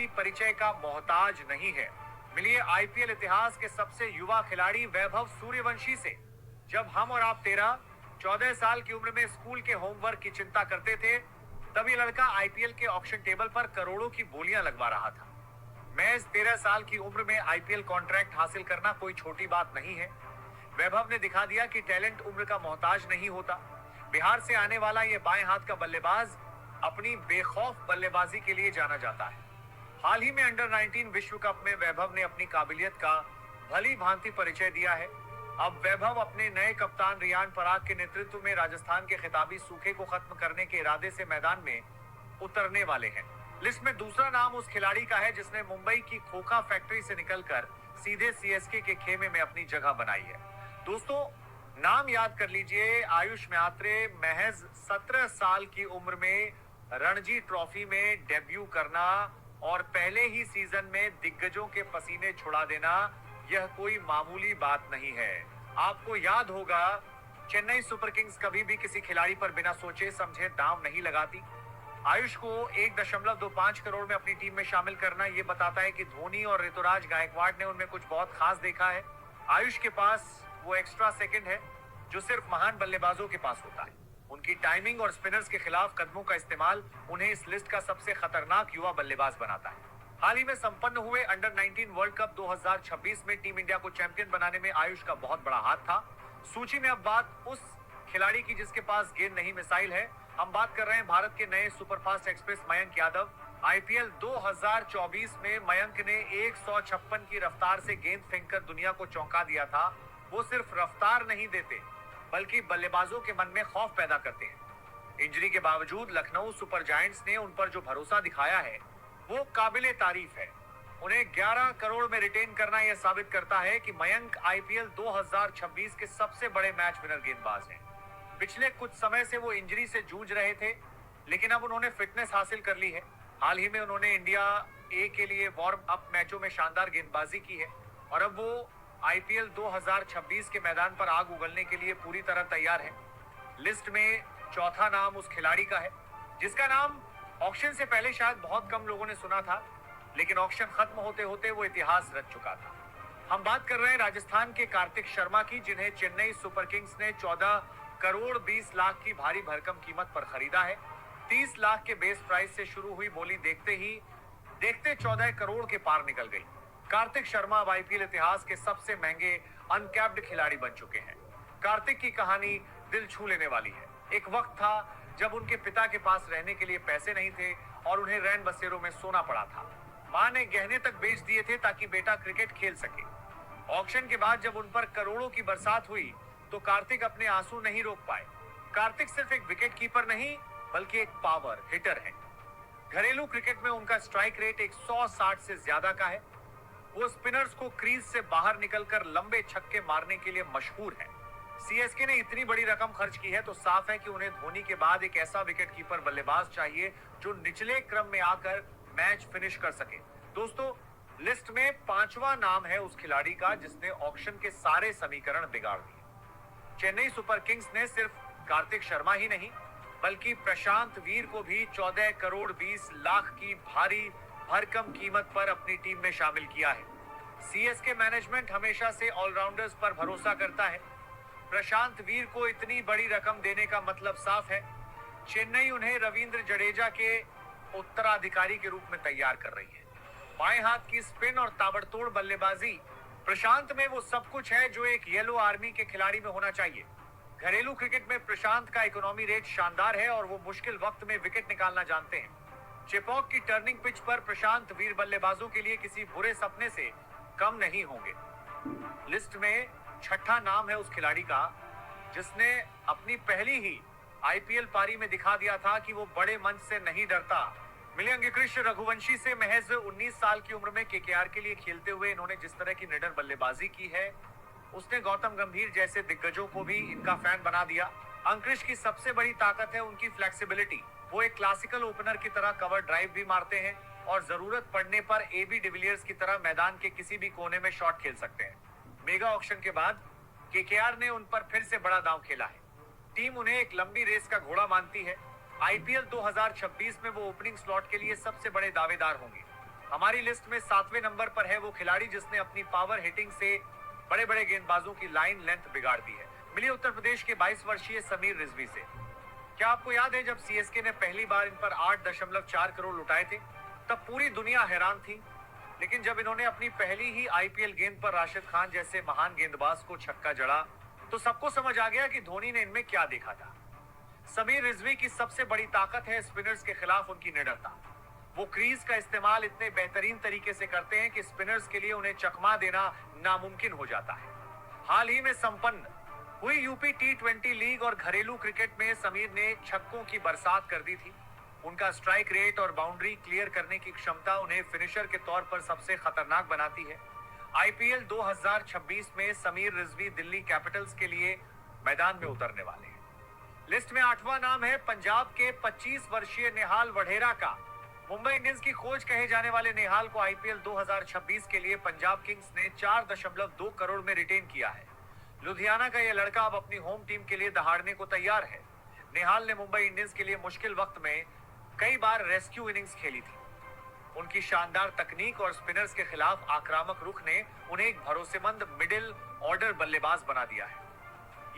किसी परिचय का मोहताज नहीं है। मिलिए आईपीएल इतिहास के सबसे युवा खिलाड़ी वैभव सूर्यवंशी से। जब हम और आप 13-14 साल की उम्र में स्कूल के होमवर्क की चिंता करते थे, तब ये लड़का आईपीएल के ऑक्शन टेबल पर करोड़ों की बोलियां लगवा रहा था। महज 13 साल की उम्र में आईपीएल कॉन्ट्रैक्ट हासिल करना कोई छोटी बात नहीं है। वैभव ने दिखा दिया कि टैलेंट उम्र का मोहताज नहीं होता। बिहार से आने वाला ये बाएं हाथ का बल्लेबाज अपनी बेखौफ बल्लेबाजी के लिए जाना जाता है। हाल ही में अंडर 19 विश्व कप में वैभव ने अपनी काबिलियत का भली भांति परिचय दिया है। अब वैभव अपने नए कप्तान रियान पराग के नेतृत्व में राजस्थान के खिताबी सूखे को खत्म करने के इरादे से मैदान में उतरने वाले हैं। लिस्ट में दूसरा नाम उस खिलाड़ी का है जिसने मुंबई की खोखा फैक्ट्री से निकलकर सीधे सीएसके के खेमे में अपनी जगह बनाई है। दोस्तों, नाम याद कर लीजिए, आयुष म्यात्रे। महज 17 साल की उम्र में रणजी ट्रॉफी में डेब्यू करना और पहले ही सीजन में दिग्गजों के पसीने छुड़ा देना, यह कोई मामूली बात नहीं है। आपको याद होगा, चेन्नई सुपर किंग्स कभी भी किसी खिलाड़ी पर बिना सोचे समझे दांव नहीं लगाती। आयुष को 1.25 करोड़ में अपनी टीम में शामिल करना यह बताता है कि धोनी और ऋतुराज गायकवाड़ ने उनमें कुछ बहुत खास देखा है। आयुष के पास वो एक्स्ट्रा सेकंड है जो सिर्फ महान बल्लेबाजों के पास होता है। उनकी टाइमिंग और स्पिनर्स के खिलाफ कदमों का इस्तेमाल उन्हें इस लिस्ट का सबसे खतरनाक युवा बल्लेबाज बनाता है। हाल ही में संपन्न हुए अंडर 19 वर्ल्ड कप 2026 में टीम इंडिया को चैंपियन बनाने में आयुष का बहुत बड़ा हाथ था। सूची में अब बात उस खिलाड़ी की जिसके पास गेंद नहीं मिसाइल है। हम बात कर रहे हैं भारत के नए superfast express Mayank Yadav. IPL 2024 में मयंक ने 156 की रफ्तार से गेंद फेंककर दुनिया को चौंका दिया था। वो सिर्फ रफ्तार नहीं देते, बल्कि बल्लेबाजों के मन में खौफ पैदा करते हैं। इंजरी के बावजूद लखनऊ सुपर जायंट्स ने उन पर जो भरोसा दिखाया है, वो काबिले तारीफ है। उन्हें 11 करोड़ में रिटेन करना यह साबित करता है कि मयंक आईपीएल 2026 के सबसे बड़े मैच विनर गेंदबाज हैं। पिछले कुछ समय से वो इंजरी से जूझ रहे थे, लेकिन अब उन्होंने फिटनेस हासिल कर ली है। हाल ही में उन्होंने इंडिया ए के लिए वार्म अप मैचों में शानदार गेंदबाजी की है और अब वो आईपीएल 2026 के मैदान पर आग उगलने के लिए पूरी तरह तैयार है। लिस्ट में चौथा नाम उस खिलाड़ी का है जिसका नाम ऑक्शन से पहले शायद बहुत कम लोगों ने सुना था, लेकिन ऑक्शन खत्म होते होते वो इतिहास रच चुका था। हम बात कर रहे हैं राजस्थान के कार्तिक शर्मा की, जिन्हें चेन्नई सुपर किंग्स ने 14 करोड़ 20 लाख की भारी भरकम कीमत पर खरीदा है। 30 लाख के बेस प्राइस से शुरू हुई बोली देखते 14 करोड़ के पार निकल गई। कार्तिक शर्मा अब आईपीएल इतिहास के सबसे महंगे अनकैप्ड खिलाड़ी बन चुके हैं। कार्तिक की कहानी दिल छू लेने वाली है। एक वक्त था जब उनके पिता के पास रहने के लिए पैसे नहीं थे और उन्हें रैन बसेरों में सोना पड़ा था। मां ने गहने तक बेच दिए थे ताकि बेटा क्रिकेट खेल सके। ऑक्शन के बाद जब उन पर करोड़ों की बरसात हुई तो कार्तिक अपने आंसू नहीं रोक पाए। कार्तिक सिर्फ एक विकेट कीपर नहीं, बल्कि एक पावर हिटर है। घरेलू क्रिकेट में उनका स्ट्राइक रेट 160 से ज्यादा का है। वो स्पिनर्स को क्रीज से बाहर निकलकर लंबे छक्के मारने के लिए मशहूर है। सीएसके ने इतनी बड़ी रकम खर्च की है तो साफ है कि उन्हें धोनी के बाद एक ऐसा विकेटकीपर बल्लेबाज चाहिए जो निचले क्रम में आकर मैच फिनिश कर सके। दोस्तों, लिस्ट में 5वां नाम है उस खिलाड़ी का जिसने ऑक्शन के सारे समीकरण बिगाड़ दिए। चेन्नई सुपर किंग्स ने सिर्फ कार्तिक शर्मा ही नहीं, बल्कि प्रशांत वीर को भी 14 करोड़ 20 लाख की भारी भरकम कीमत पर अपनी टीम में शामिल किया है। सीएसके मैनेजमेंट हमेशा से ऑलराउंडर्स पर भरोसा करता है। प्रशांत वीर को इतनी बड़ी रकम देने का मतलब साफ है, चेन्नई उन्हें रविंद्र जडेजा के उत्तराधिकारी के रूप में तैयार कर रही है। बाएं हाथ की स्पिन और ताबड़तोड़ बल्लेबाजी, प्रशांत में वो सब कुछ है जो एक येलो आर्मी के खिलाड़ी में होना चाहिए। घरेलू क्रिकेट में प्रशांत का इकोनॉमी रेट शानदार है और वो मुश्किल वक्त में विकेट निकालना जानते हैं। चेपॉक की टर्निंग पिच पर प्रशांत वीर बल्लेबाजों के लिए किसी बुरे सपने से कम नहीं होंगे। लिस्ट में 6ठा नाम है उस खिलाड़ी का जिसने अपनी पहली ही आईपीएल पारी में दिखा दिया था कि वो बड़े मंच से नहीं डरता। मिलियन कृष्ण रघुवंशी से महज 19 साल की उम्र में केकेआर के लिए खेलते हुए इन्होंने जिस तरह की निडर बल्लेबाजी की है, उसने गौतम गंभीर जैसे दिग्गजों को भी इनका फैन बना दिया। अंकृश की सबसे बड़ी ताकत है उनकी फ्लेक्सिबिलिटी। वो एक क्लासिकल ओपनर की तरह कवर ड्राइव भी मारते हैं और जरूरत पड़ने पर एबी डिविलियर्स की तरह मैदान के किसी भी कोने में शॉट खेल सकते हैं। मेगा ऑक्शन के बाद केकेआर ने उन पर फिर से बड़ा दांव खेला है। टीम उन्हें एक लंबी रेस का घोड़ा मानती है। आईपीएल 2026 में वो ओपनिंग स्लॉट के लिए सबसे बड़े दावेदार होंगे। हमारी लिस्ट में 7वें नंबर पर है वो खिलाड़ी जिसने अपनी पावर हिटिंग से बड़े बड़े गेंदबाजों की लाइन लेंथ बिगाड़ दी है। मिली उत्तर प्रदेश के 22 वर्षीय समीर रिजवी से। क्या आपको याद है जब सीएसके ने पहली बार इन पर 8.4 करोड़ लुटाए थे, तब पूरी दुनिया हैरान थी। लेकिन जब इन्होंने अपनी पहली ही आईपीएल गेंद पर राशिद खान जैसे महान गेंदबाज को छक्का जड़ा, तो सबको समझ आ गया कि धोनी ने इनमें क्या देखा था। समीर रिजवी की सबसे बड़ी ताकत है स्पिनर्स के खिलाफ उनकी निडरता। वो क्रीज का इस्तेमाल इतने बेहतरीन तरीके से करते हैं कि स्पिनर्स के लिए उन्हें चकमा देना नामुमकिन हो जाता है। हाल ही में संपन्न हुई यूपी टी20 लीग और घरेलू क्रिकेट में समीर ने छक्कों की बरसात कर दी थी। उनका स्ट्राइक रेट और बाउंड्री क्लियर करने की क्षमता उन्हें फिनिशर के तौर पर सबसे खतरनाक बनाती है। आईपीएल 2026 में समीर रिजवी दिल्ली कैपिटल्स के लिए मैदान में उतरने वाले हैं। लिस्ट में 8वां नाम है पंजाब के 25 वर्षीय नेहाल वढेरा का। मुंबई इंडियंस की खोज कहे जाने वाले नेहाल को आईपीएल 2026 के लिए पंजाब किंग्स ने 4.2 करोड़ में रिटेन किया है। लुधियाना का यह लड़का अब अपनी होम टीम के लिए दहाड़ने को तैयार है। नेहाल ने मुंबई इंडियंस के लिए मुश्किल वक्त में कई बार रेस्क्यू इनिंग्स खेली थी। उनकी शानदार तकनीक और स्पिनर्स के खिलाफ आक्रामक रुख ने उन्हें एक भरोसेमंद मिडिल ऑर्डर बल्लेबाज बना दिया है।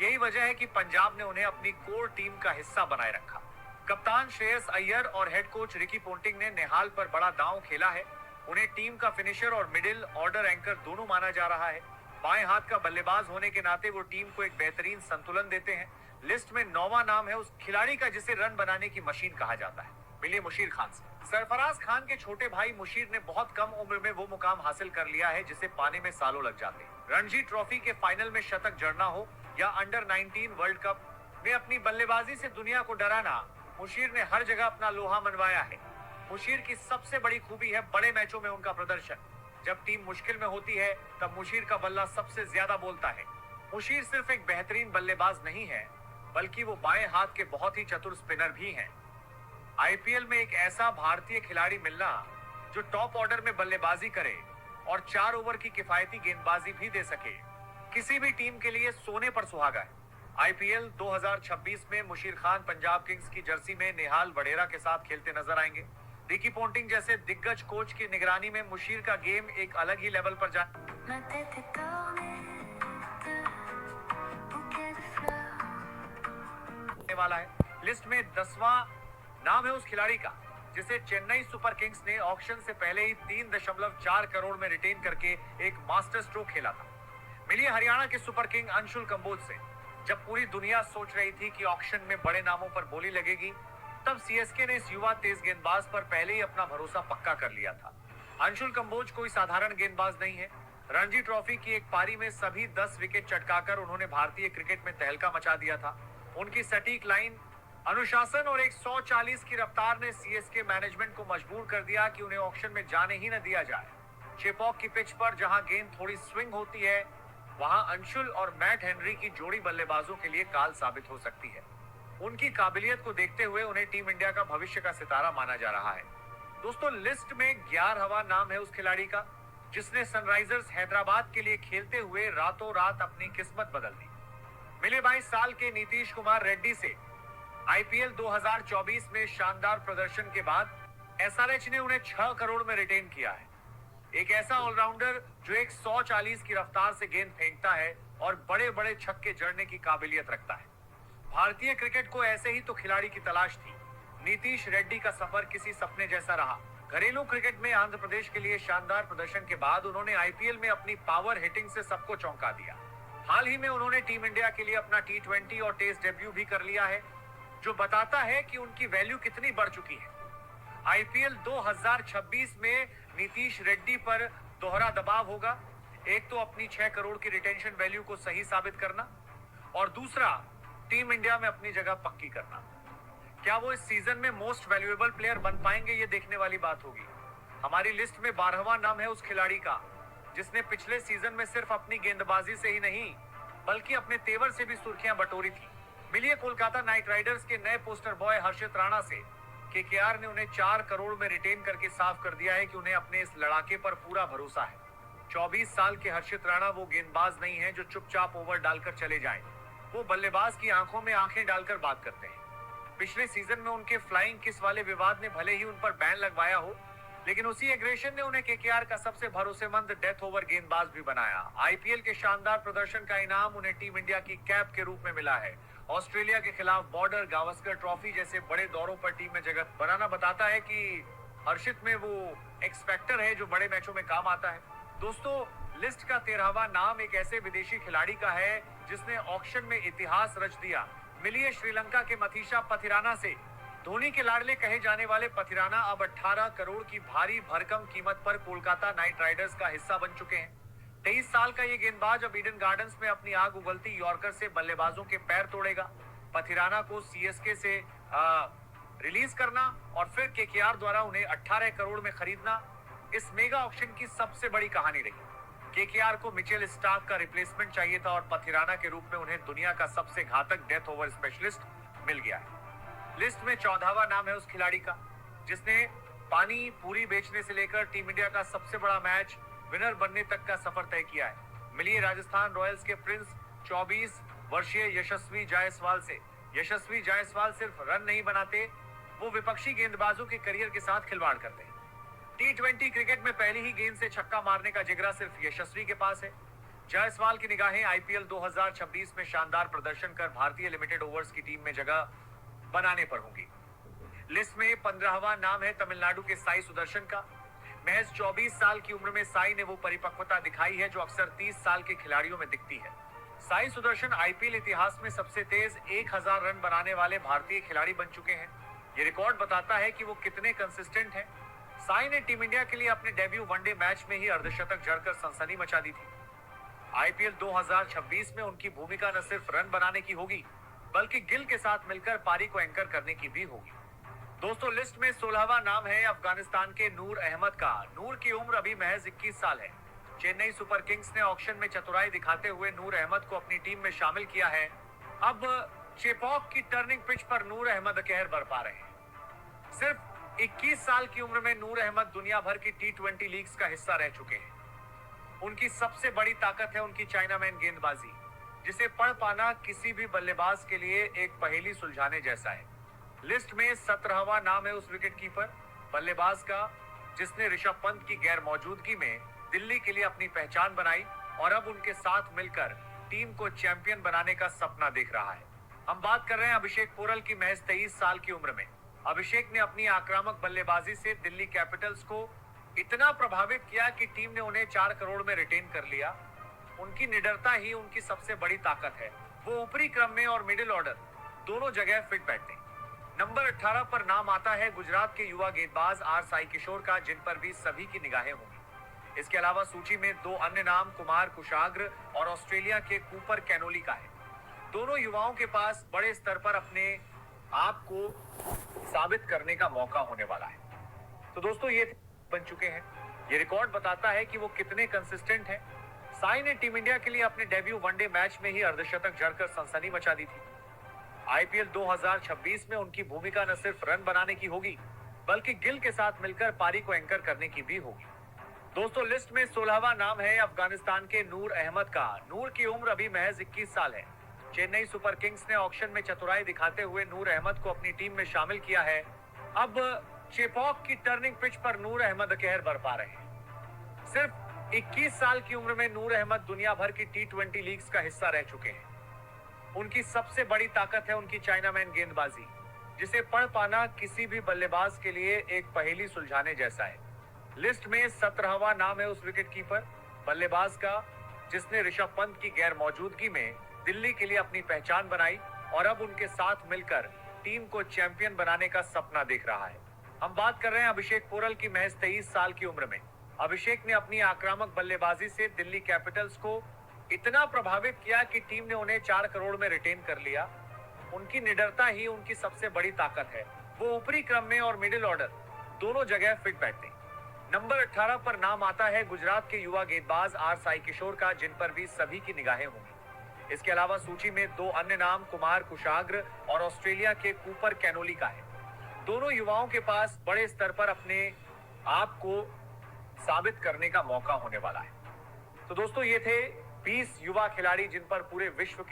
यही वजह है कि पंजाब ने उन्हें अपनी कोर टीम का हिस्सा बनाए रखा। कप्तान श्रेयस अय्यर और हेड कोच रिकी पोंटिंग ने नेहाल पर बड़ा दांव खेला है। उन्हें टीम का फिनिशर और मिडिल ऑर्डर एंकर दोनों माना जा रहा है। बाएं हाथ का बल्लेबाज होने के नाते वो टीम को एक बेहतरीन संतुलन देते हैं। लिस्ट में 9वां नाम है उस खिलाड़ी का जिसे रन बनाने की मशीन कहा जाता है। मिलिए मुशीर खान से। सरफराज खान के छोटे भाई मुशीर ने बहुत कम उम्र में वो मुकाम हासिल कर लिया है जिसे पाने में सालों लग जाते हैं। रणजी ट्रॉफी के फाइनल में शतक जड़ना हो या अंडर 19 वर्ल्ड कप में अपनी बल्लेबाजी से दुनिया को डराना, मुशीर ने हर जगह अपना लोहा मनवाया है। मुशीर की सबसे बड़ी खूबी है बड़े मैचों में उनका प्रदर्शन। जब टीम मुश्किल में होती है तब मुशीर का बल्ला सबसे ज्यादा बोलता है। मुशीर सिर्फ एक बेहतरीन बल्लेबाज नहीं है, बल्कि वो बाएं हाथ के बहुत ही चतुर स्पिनर भी हैं। आईपीएल में एक ऐसा भारतीय खिलाड़ी मिलना जो टॉप ऑर्डर में बल्लेबाजी करे और 4 ओवर की किफायती गेंदबाजी भी दे सके, किसी भी टीम के लिए सोने पर सुहागा है। आईपीएल 2026 में मुशीर खान पंजाब किंग्स की जर्सी में नेहाल वढेरा के साथ खेलते नजर आएंगे। रिकी पोंटिंग जैसे दिग्गज कोच की निगरानी में मुशीर का गेम एक अलग ही लेवल पर जाने वाला है। लिस्ट में 10वां नाम है उस खिलाड़ी का जिसे चेन्नई सुपर किंग्स ने ऑक्शन से पहले ही 3.4 करोड़ में रिटेन करके एक मास्टर स्ट्रोक खेला था। मिलिए हरियाणा के सुपर किंग अंशुल कंबोज से। जब पूरी दुनिया सोच रही थी कि ऑक्शन में बड़े नामों पर बोली लगेगी, तब सीएसके ने इस युवा तेज गेंदबाज पर पहले ही अपना भरोसा पक्का कर लिया था। अंशुल कंबोज कोई साधारण गेंदबाज नहीं है। रणजी ट्रॉफी की एक पारी में सभी 10 विकेट चटकाकर उन्होंने भारतीय क्रिकेट में तहलका मचा दिया था। उनकी सटीक लाइन, अनुशासन और 140 की रफ्तार ने सीएसके मैनेजमेंट को मजबूर कर दिया कि उन्हें ऑक्शन में जाने ही न दिया जाए। चेपॉक की पिच पर जहां गेंद थोड़ी स्विंग होती है, वहां अंशुल और मैट हेनरी की जोड़ी बल्लेबाजों के लिए काल साबित हो सकती है। उनकी काबिलियत को देखते हुए उन्हें टीम इंडिया का भविष्य का सितारा माना जा रहा है। दोस्तों, लिस्ट में 11वां नाम है उस खिलाड़ी का जिसने सनराइजर्स हैदराबाद के लिए खेलते हुए रातों रात अपनी किस्मत बदल दी। मिले 22 साल के नीतीश कुमार रेड्डी से आईपीएल 2024 में शानदार प्रदर्शन के बाद एसआरएच ने उन्हें 6 करोड़ में रिटेन किया है। एक ऐसा ऑलराउंडर जो 140 की रफ्तार से गेंद फेंकता है और बड़े बड़े छक्के जड़ने की काबिलियत रखता है। भारतीय क्रिकेट को ऐसे ही तो खिलाड़ी की तलाश थी। नीतीश रेड्डी का सफर किसी सपने जैसा रहा। घरेलू क्रिकेट में आंध्र प्रदेश के लिए शानदार प्रदर्शन के बाद उन्होंने आईपीएल में अपनी पावर हिटिंग से सबको चौंका दिया। हाल ही में उन्होंने टीम इंडिया के लिए अपना टी20 और टेस्ट डेब्यू भी कर लिया है, जो बताता है कि उनकी वैल्यू कितनी बढ़ चुकी है। आईपीएल 2026 में नीतीश रेड्डी पर दोहरा दबाव होगा। एक तो अपनी 6 करोड़ की रिटेंशन वैल्यू को सही साबित करना और दूसरा टीम इंडिया में अपनी जगह पक्की करना। क्या वो इस सीजन में मोस्ट वैल्यूएबल प्लेयर बन पाएंगे, ये देखने वाली बात होगी। हमारी लिस्ट में 12वां नाम है उस खिलाड़ी का जिसने पिछले सीजन में सिर्फ अपनी गेंदबाजी से ही नहीं बल्कि अपने तेवर से भी सुर्खियां बटोरी थी। मिलिए कोलकाता नाइट राइडर्स के नए पोस्टर बॉय हर्षित राणा से। केकेआर ने उन्हें 4 करोड़ में रिटेन करके साफ कर दिया है कि उन्हें अपने इस लड़ाके पर पूरा भरोसा है। 24 साल के हर्षित राणा वो गेंदबाज नहीं है जो चुपचाप ओवर डालकर चले जाएं। वो बल्लेबाज की आंखों में आंखें डालकर बात करते हैं। पिछले सीजन में उनके फ्लाइंग किस वाले विवाद ने भले ही उन पर बैन लगवाया हो, लेकिन उसी एग्रेशन ने उन्हें केकेआर का सबसे भरोसेमंद डेथ ओवर गेंदबाज भी बनाया। आईपीएल के शानदार प्रदर्शन का इनाम उन्हें टीम इंडिया की कैप के रूप में मिला है। ऑस्ट्रेलिया के खिलाफ बॉर्डर गावस्कर ट्रॉफी जैसे बड़े दौरों पर टीम में जगह बनाना बताता है कि हर्षित में वो एक्स फैक्टर है जो बड़े मैचों में काम आता है। दोस्तों, लिस्ट का 13वां नाम एक ऐसे विदेशी खिलाड़ी का है जिसने ऑक्शन में इतिहास रच दिया। मिलिए श्रीलंका के मथीशा पथिराना से। धोनी के लाडले कहे जाने वाले पथिराना अब 18 करोड़ की भारी भरकम कीमत पर कोलकाता नाइट राइडर्स का हिस्सा बन चुके हैं। 23 साल का ये गेंदबाज अब ईडन गार्डन्स में अपनी आग उगलती यॉर्कर से बल्लेबाजों के पैर तोड़ेगा। पथिराना को सीएसके से रिलीज करना और फिर केकेआर द्वारा उन्हें 18 करोड़ में खरीदना इस मेगा ऑक्शन की सबसे बड़ी कहानी रही। केकेआर को मिचेल स्टार्क का रिप्लेसमेंट चाहिए था और पथिराना के रूप में उन्हें दुनिया का सबसे घातक डेथ ओवर स्पेशलिस्ट मिल गया है। लिस्ट में 14वां नाम है उस खिलाड़ी का जिसने पानी पूरी बेचने से लेकर टीम इंडिया का सबसे बड़ा मैच विनर बनने तक का सफर तय किया है। मिलिए राजस्थान रॉयल्स के प्रिंस 24 वर्षीय यशस्वी जायसवाल से। यशस्वी जायसवाल सिर्फ रन नहीं बनाते, वो विपक्षी गेंदबाजों के करियर के साथ खिलवाड़ करते हैं। टी20 क्रिकेट में पहली ही गेंद से छक्का मारने का जिगरा सिर्फ यशस्वी के पास है। जायसवाल की निगाहें आईपीएल 2026 में शानदार प्रदर्शन कर भारतीय लिमिटेड ओवर्स की टीम में जगह बनाने पर होंगी। लिस्ट में 15वां नाम है तमिलनाडु के साई सुदर्शन का। महज 24 साल की उम्र में साई ने वो परिपक्वता दिखाई है जो अक्सर 30 साल के खिलाड़ियों में दिखती है। साई सुदर्शन आईपीएल इतिहास में सबसे तेज 1000 रन बनाने वाले भारतीय खिलाड़ी बन चुके हैं। ये रिकॉर्ड बताता है कि वो कितने कंसिस्टेंट हैं। साई ने टीम इंडिया के लिए अपने डेब्यू वनडे मैच में ही अर्धशतक जड़कर सनसनी मचा दी थी। आईपीएल 2026 में उनकी भूमिका न सिर्फ रन बनाने की होगी बल्कि गिल के साथ मिलकर पारी को एंकर करने की भी होगी। दोस्तों, लिस्ट में 16वां नाम है अफगानिस्तान के नूर अहमद का। नूर की उम्र अभी महज 21 साल है। चेन्नई सुपर किंग्स ने ऑक्शन में चतुराई दिखाते हुए नूर अहमद को अपनी टीम में शामिल किया है। अब चेपॉक की टर्निंग पिच पर नूर अहमद कहर बरपा रहे हैं। सिर्फ 21 साल की उम्र में नूर अहमद दुनिया भर की टी20 लीग्स का हिस्सा रह चुके हैं। उनकी सबसे बड़ी ताकत है उनकी चाइनामैन गेंदबाजी, जिसे पढ़ पाना किसी भी बल्लेबाज के लिए एक पहेली सुलझाने जैसा है। लिस्ट में 17वां नाम है उस विकेटकीपर बल्लेबाज का जिसने ऋषभ पंत की गैर मौजूदगी में दिल्ली के लिए अपनी पहचान बनाई और अब उनके साथ मिलकर टीम को चैंपियन बनाने का सपना देख रहा है। हम बात कर रहे हैं अभिषेक पोरल की। महज 23 साल की उम्र में अभिषेक ने अपनी आक्रामक बल्लेबाजी से दिल्ली कैपिटल्स को इतना प्रभावित किया कि टीम ने उन्हें 4 करोड़ में रिटेन कर लिया। उनकी निडरता ही उनकी सबसे बड़ी ताकत है। वो ऊपरी क्रम में और मिडिल ऑर्डर दोनों जगह फिट बैठते हैं। नंबर 18 पर नाम आता है गुजरात के युवा गेंदबाज आर साई किशोर का, जिन पर भी सभी की निगाहें होंगी। इसके अलावा सूची में 2 अन्य नाम कुमार कुशाग्र और ऑस्ट्रेलिया के कूपर कैनोली का है। दोनों युवाओं के पास बड़े स्तर पर अपने आप को साबित करने का मौका होने वाला है। तो दोस्तों, ये बन चुके हैं। ये रिकॉर्ड बताता है कि वो कितने कंसिस्टेंट हैं। साई ने टीम इंडिया के लिए अपने डेब्यू वनडे मैच में ही अर्धशतक जड़कर सनसनी मचा दी थी। आईपीएल 2026 में उनकी भूमिका न सिर्फ रन बनाने की होगी बल्कि गिल के साथ मिलकर पारी को एंकर करने की भी होगी। दोस्तों, लिस्ट में 16वां नाम है अफगानिस्तान के नूर अहमद का। नूर की उम्र अभी महज 21 साल है। चेन्नई सुपर किंग्स ने ऑक्शन में चतुराई दिखाते हुए नूर अहमद को अपनी टीम में शामिल किया है। अब चेपॉक की टर्निंग पिच पर नूर अहमद कहर बरपा रहे हैं। सिर्फ 21 साल की उम्र में नूर अहमद दुनिया भर की टी20 लीग्स का हिस्सा रह चुके हैं। उनकी सबसे बड़ी ताकत है उनकी चाइनामैन गेंदबाजी, जिसे पढ़ पाना किसी भी बल्लेबाज के लिए एक पहेली सुलझाने जैसा है। लिस्ट में 17वां नाम है उस विकेटकीपर बल्लेबाज का जिसने ऋषभ पंत की गैर मौजूदगी में दिल्ली के लिए अपनी पहचान बनाई और अब उनके साथ मिलकर टीम को चैंपियन बनाने का सपना देख रहा है। हम बात कर रहे हैं अभिषेक पोरल की। महज 23 साल की उम्र में अभिषेक ने अपनी आक्रामक बल्लेबाजी से दिल्ली कैपिटल्स को इतना प्रभावित किया कि टीम ने उन्हें 4 करोड़ में रिटेन कर लिया। उनकी निडरता ही उनकी सबसे बड़ी ताकत है। वो ऊपरी क्रम में और मिडिल ऑर्डर दोनों जगह फिट बैठते हैं। नंबर 18 पर नाम आता है गुजरात के युवा गेंदबाज आर साई किशोर का, जिन पर भी सभी की निगाहें होंगी। इसके अलावा सूची में 2 अन्य नाम कुमार कुशाग्र और ऑस्ट्रेलिया के कूपर कैनोली का है। दोनों युवाओं के पास बड़े स्तर पर अपने आप को साबित करने का मौका होने वाला है। तो दोस्तों, ये थे 20 युवा खिलाड़ी जिन पर पूरे विश्व की